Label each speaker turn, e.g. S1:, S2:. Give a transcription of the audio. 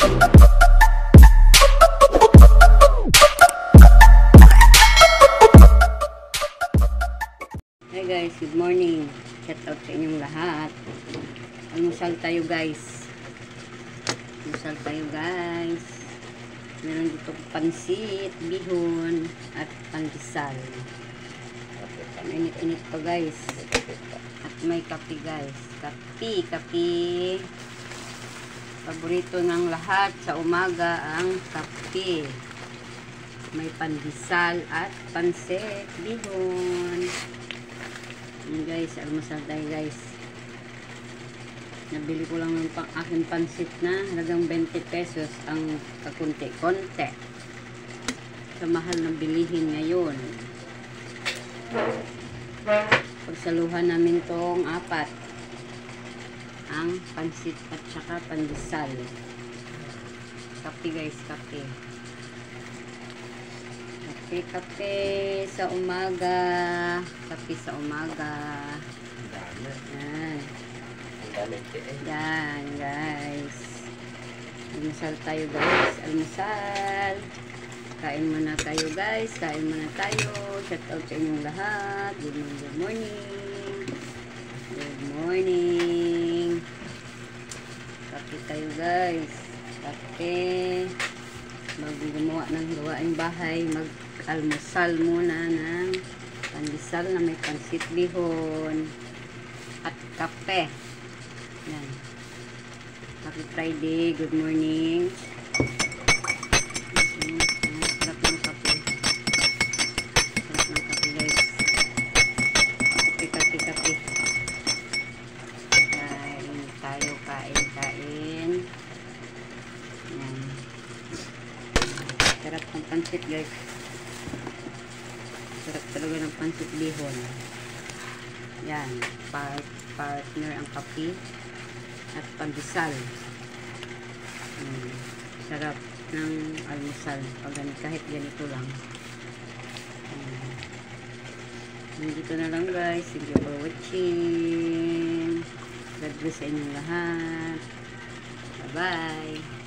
S1: Hi guys, good morning. Shout out sa inyong lahat. Almusal tayo guys. Almusal tayo guys. Meron dito pansit, bihon, at pandesal. Init-init pa guys. At may kape guys. Kape. Paborito ng lahat sa umaga ang kape. May pandesal at pansit, bihon. Yun guys, almusal tayo guys. Nabili ko lang ng aking pansit na halagang 20 pesos ang kakunti-konti. Sa mahal na bilihin ngayon. Pagsaluhan namin tong apat. Ang pansit at saka pandesal. Kape guys, kape. Kape sa umaga. Kape sa umaga. Yan guys. Almusal tayo guys. Almusal. Kain muna tayo guys. Kain muna tayo. Shout out sa inyong lahat. Good morning. Good morning. Kape tayo guys. Kape. Bago gumawa ng gawaing bahay, mag-almusal muna ng pandesal na may pansit, bihon at kape. Yan. Happy Friday. Good morning. Sarap ng kape. Sarap ng kape guys. Kape. Kain tayo, kain. Yan. Sarap ng pansit guys. Sarap talaga ng pansit, bihon. Yan. Partner ang kape at pandesal. Sarap ng almusal pag kahit ganito lang. Dito na lang guys. Thank you for watching. God bless sa inyong lahat. Bye bye.